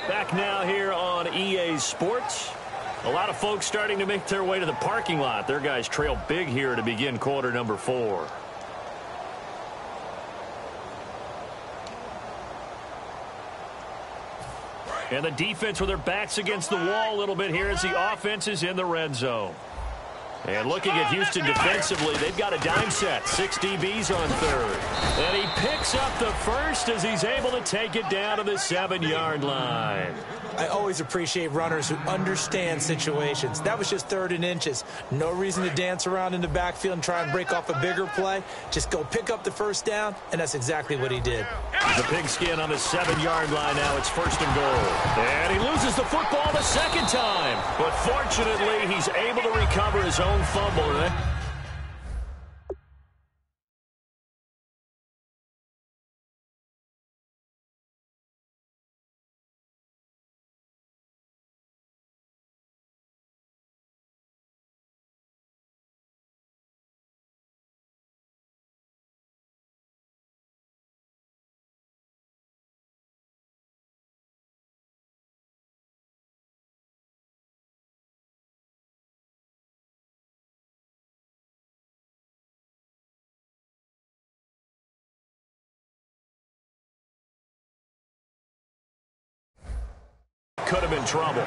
Back now here on EA Sports. A lot of folks starting to make their way to the parking lot. Their guys trail big here to begin quarter number 4. And the defense with their backs against the wall a little bit here as the offense is in the red zone. And looking at Houston defensively, they've got a dime set. 6 DBs on third. And he picks up the first as he's able to take it down to the 7-yard line. I always appreciate runners who understand situations. That was just 3rd and inches. No reason to dance around in the backfield and try and break off a bigger play. Just go pick up the first down, and that's exactly what he did. The pigskin on the 7-yard line now. It's 1st and goal. And he loses the football the second time. But fortunately, he's able to recover his own fumble. could have been trouble.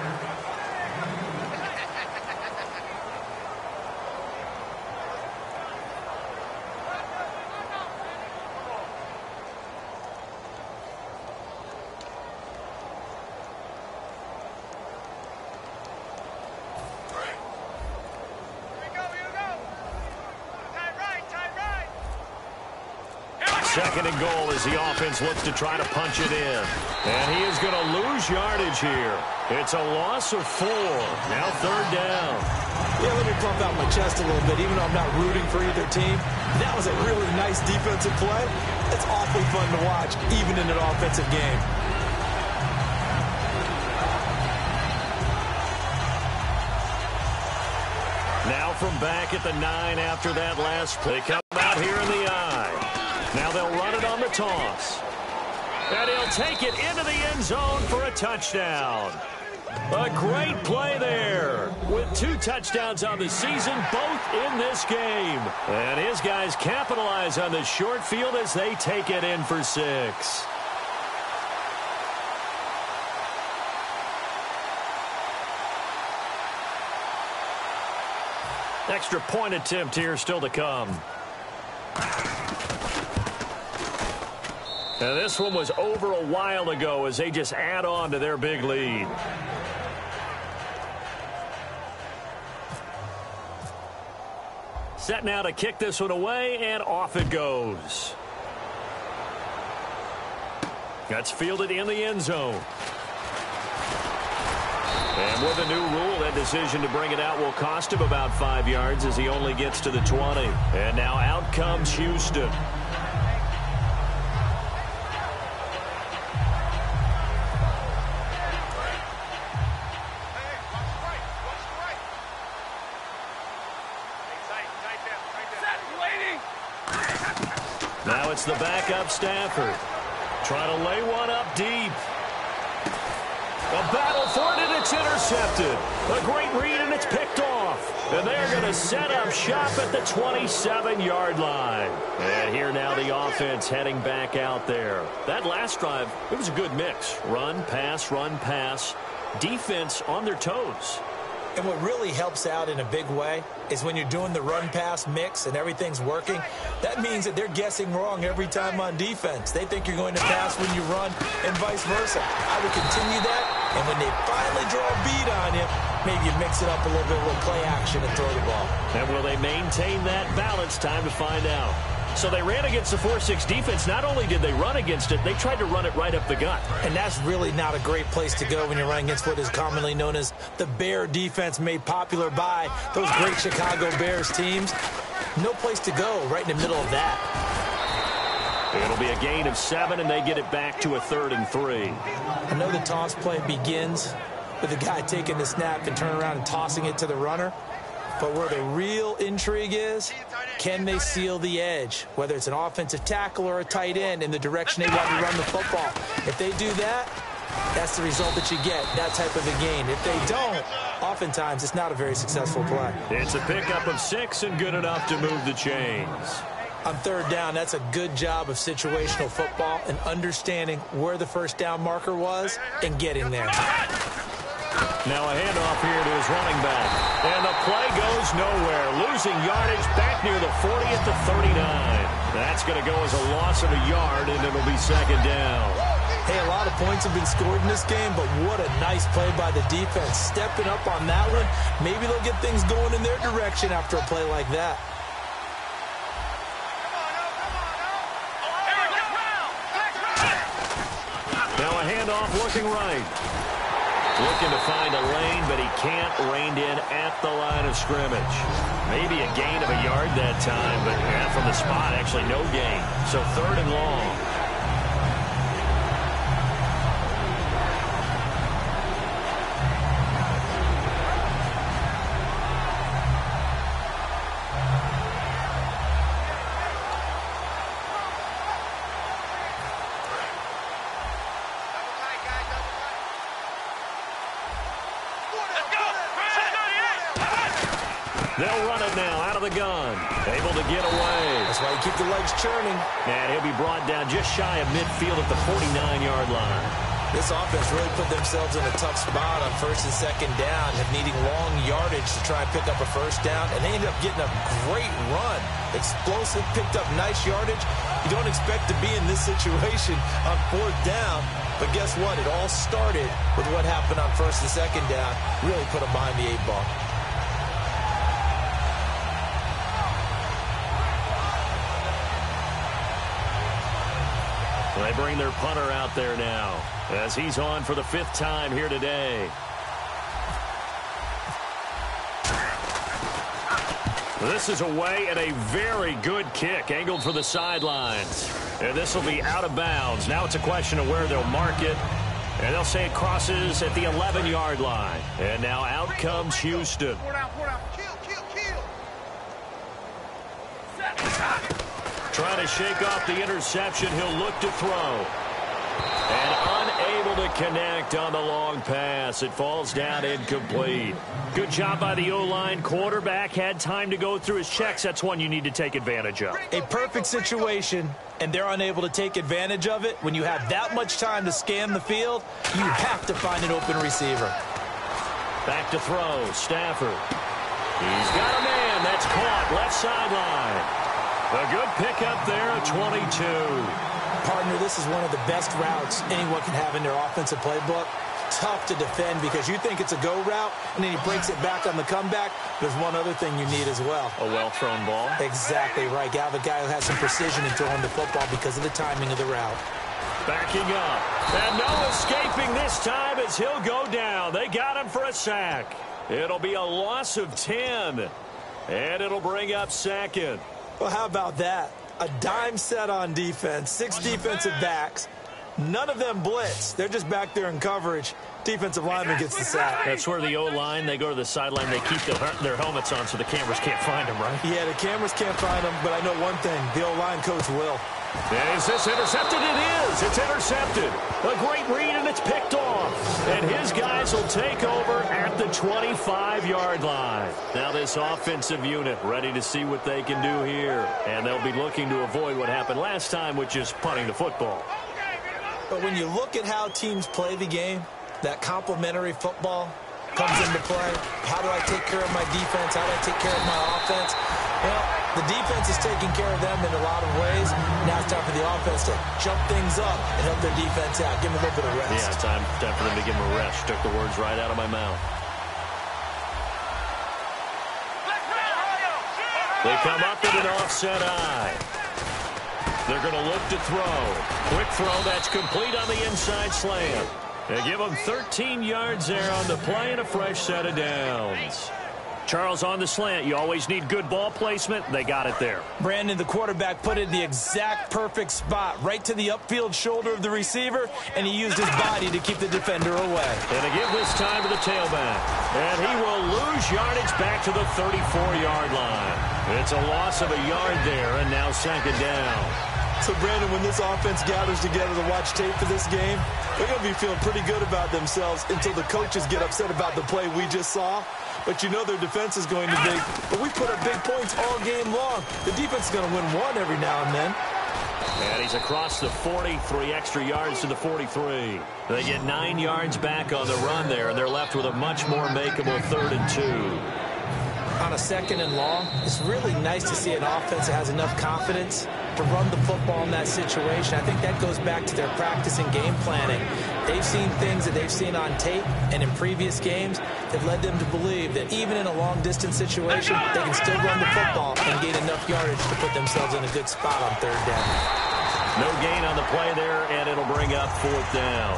Second and goal as the offense looks to try to punch it in. And he is going to lose yardage here. It's a loss of 4. Now third down. Yeah, let me pump out my chest a little bit, even though I'm not rooting for either team. That was a really nice defensive play. It's awfully fun to watch, even in an offensive game. Now from back at the 9 after that last play. They come out here in the eye. Now they'll run it on the toss. And he'll take it into the end zone for a touchdown. A great play there. With 2 touchdowns on the season, both in this game. And his guys capitalize on the short field as they take it in for 6. Extra point attempt here still to come. Now this one was over a while ago as they just add on to their big lead. Set now to kick this one away, and off it goes. That's fielded in the end zone. And with a new rule, that decision to bring it out will cost him about 5 yards as he only gets to the 20. And now out comes Houston. Now it's the backup Stafford. Trying to lay one up deep. A battle for it, and it's intercepted. A great read, and it's picked off. And they're going to set up shop at the 27-yard line. And here now the offense heading back out there. That last drive, it was a good mix. Run, pass, defense on their toes. And what really helps out in a big way is when you're doing the run-pass mix and everything's working, that means that they're guessing wrong every time on defense. They think you're going to pass when you run and vice versa. I would continue that, and when they finally draw a beat on you, maybe you mix it up a little bit with play action and throw the ball. And will they maintain that balance? Time to find out. So they ran against the 4-6 defense. Not only did they run against it, they tried to run it right up the gut. And that's really not a great place to go when you're running against what is commonly known as the Bear defense, made popular by those great Chicago Bears teams. No place to go right in the middle of that. It'll be a gain of 7, and they get it back to a 3rd and 3. I know the toss play begins with the guy taking the snap and turning around and tossing it to the runner. But where the real intrigue is, can they seal the edge, whether it's an offensive tackle or a tight end, in the direction they want to run the football? If they do that, that's the result that you get, that type of a gain. If they don't, oftentimes it's not a very successful play. It's a pickup of 6 and good enough to move the chains. On third down, that's a good job of situational football and understanding where the first down marker was and getting there. Now a handoff here to his running back. And the play goes nowhere. Losing yardage back near the 40 at the 39. That's going to go as a loss of a yard, and it'll be 2nd down. Hey, a lot of points have been scored in this game, but what a nice play by the defense. Stepping up on that one, maybe they'll get things going in their direction after a play like that. Now a handoff looking right. Looking to find a lane, but he can't rein in at the line of scrimmage. Maybe a gain of a yard that time, but from the spot, actually no gain. So 3rd and long. They'll run it now out of the gun. Able to get away. That's why you keep the legs churning. And he'll be brought down just shy of midfield at the 49-yard line. This offense really put themselves in a tough spot on first and second down, needing long yardage to try and pick up a first down, and they ended up getting a great run. Explosive, picked up nice yardage. You don't expect to be in this situation on fourth down, but guess what? It all started with what happened on first and second down. Really put them behind the 8 ball. They bring their punter out there now as he's on for the 5th time here today. This is away and a very good kick angled for the sidelines. And this will be out of bounds. Now it's a question of where they'll mark it. And they'll say it crosses at the 11-yard line. And now out comes Houston. Trying to shake off the interception. He'll look to throw. And unable to connect on the long pass. It falls down incomplete. Good job by the O-line. Quarterback had time to go through his checks. That's one you need to take advantage of. A perfect situation, and they're unable to take advantage of it. When you have that much time to scan the field, you have to find an open receiver. Back to throw. Stafford. He's got a man. That's caught. Left sideline. A good pickup there at 22. Partner, this is one of the best routes anyone can have in their offensive playbook. Tough to defend because you think it's a go route, and then he breaks it back on the comeback. There's one other thing you need as well. A well-thrown ball. Exactly right. You have a guy who has some precision in throwing the football because of the timing of the route. Backing up. And no escaping this time as he'll go down. They got him for a sack. It'll be a loss of 10. And it'll bring up second. Well, how about that? A dime set on defense, 6 defensive backs. None of them blitz. They're just back there in coverage. Defensive lineman gets the sack. That's where the O-line, they go to the sideline, they keep their helmets on so the cameras can't find them, right? Yeah, the cameras can't find them, but I know one thing. The O-line coach will. Is this intercepted? It is. It's intercepted. A great read, and it's picked off. And his guys will take over at the 25-yard line. Now this offensive unit ready to see what they can do here. And they'll be looking to avoid what happened last time, which is punting the football. But when you look at how teams play the game, that complementary football comes into play. How do I take care of my defense? How do I take care of my offense? Well, the defense is taking care of them in a lot of ways. Now it's time for the offense to jump things up and help their defense out. Give them a little bit of rest. Yeah, time for them to give them a rest. Took the words right out of my mouth. They come up in an offset eye. They're going to look to throw. Quick throw, that's complete on the inside slant. They give them 13 yards there on the play and a fresh set of downs. Charles, on the slant, you always need good ball placement. They got it there. Brandon, the quarterback, put it in the exact perfect spot, right to the upfield shoulder of the receiver, and he used his body to keep the defender away. And to give this time to the tailback. And he will lose yardage back to the 34-yard line. It's a loss of a yard there, and now second down. So, Brandon, when this offense gathers together to watch tape for this game, they're going to be feeling pretty good about themselves until the coaches get upset about the play we just saw. But you know their defense is going to be. But we put up big points all game long. The defense is going to win one every now and then. And he's across the 43 extra yards to the 43. They get 9 yards back on the run there, and they're left with a much more makeable 3rd and 2. On a 2nd and long, it's really nice to see an offense that has enough confidence to run the football in that situation. I think that goes back to their practice and game planning. They've seen things that they've seen on tape and in previous games that led them to believe that even in a long-distance situation, they can still run the football and gain enough yardage to put themselves in a good spot on 3rd down. No gain on the play there, and it'll bring up 4th down.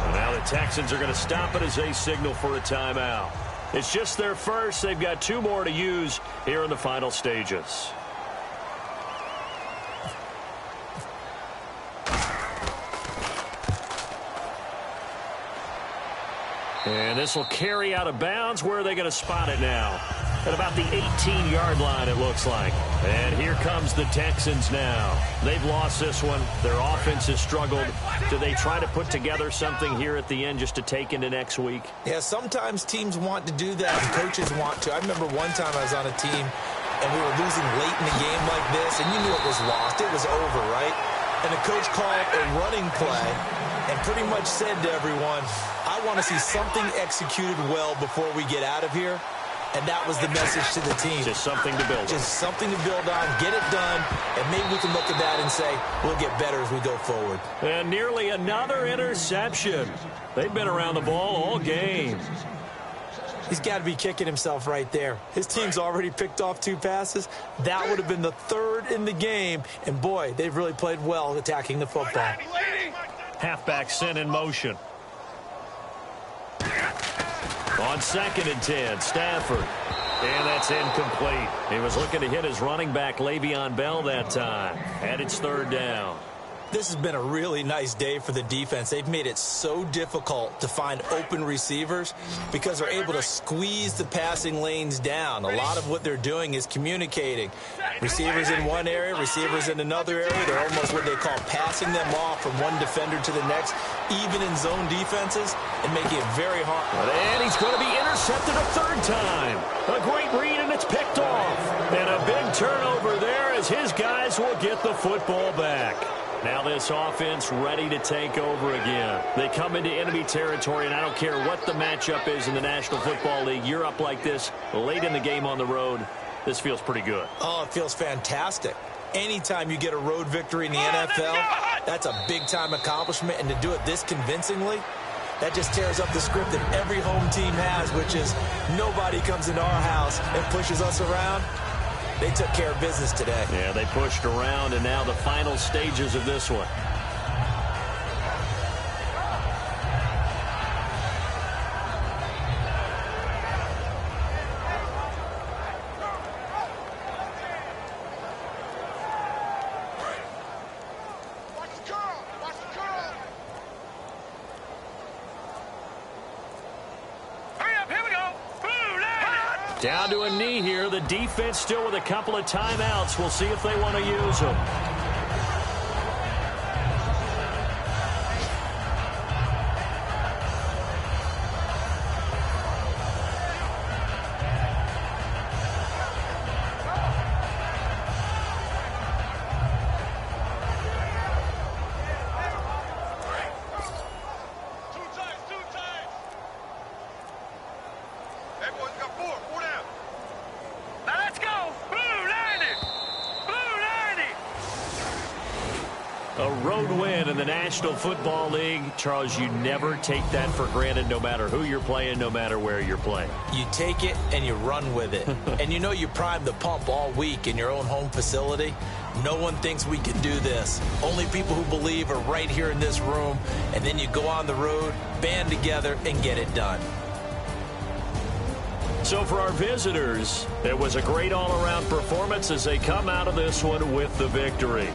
And now the Texans are going to stop it as they signal for a timeout. It's just their first. They've got 2 more to use here in the final stages. And this will carry out of bounds. Where are they going to spot it now? At about the 18-yard line, it looks like. And here comes the Texans now. They've lost this one. Their offense has struggled. Do they try to put together something here at the end just to take into next week? Yeah, sometimes teams want to do that, and coaches want to. I remember one time I was on a team, and we were losing late in the game like this, and you knew it was lost. It was over, right? And the coach called a running play and pretty much said to everyone, I want to see something executed well before we get out of here. And that was the message to the team. Just something to build on. Just something to build on, get it done, and maybe we can look at that and say, we'll get better as we go forward. And nearly another interception. They've been around the ball all game. He's got to be kicking himself right there. His team's already picked off 2 passes. That would have been the 3rd in the game. And, boy, they've really played well attacking the football. Halfback sent in motion. On 2nd and 10, Stafford. And that's incomplete. He was looking to hit his running back, Le'Veon Bell, that time. And it's 3rd down. This has been a really nice day for the defense. They've made it so difficult to find open receivers because they're able to squeeze the passing lanes down. A lot of what they're doing is communicating. Receivers in one area, receivers in another area. They're almost what they call passing them off from one defender to the next, even in zone defenses, and making it very hard. And he's going to be intercepted a 3rd time. A great read, and it's picked off. And a big turnover there as his guys will get the football back. Now this offense ready to take over again. They come into enemy territory, and I don't care what the matchup is in the National Football League. You're up like this late in the game on the road. This feels pretty good. Oh, it feels fantastic. Anytime you get a road victory in the NFL, that's a big-time accomplishment. And to do it this convincingly, that just tears up the script that every home team has, which is nobody comes into our house and pushes us around. They took care of business today. Yeah, they pushed around, and now the final stages of this one. Down to a knee here. The defense still with a couple of timeouts. We'll see if they want to use them. A road win in the National Football League. Charles, you never take that for granted no matter who you're playing, no matter where you're playing. You take it and you run with it. And you know you primed the pump all week in your own home facility. No one thinks we can do this. Only people who believe are right here in this room. And then you go on the road, band together, and get it done. So for our visitors, it was a great all-around performance as they come out of this one with the victory.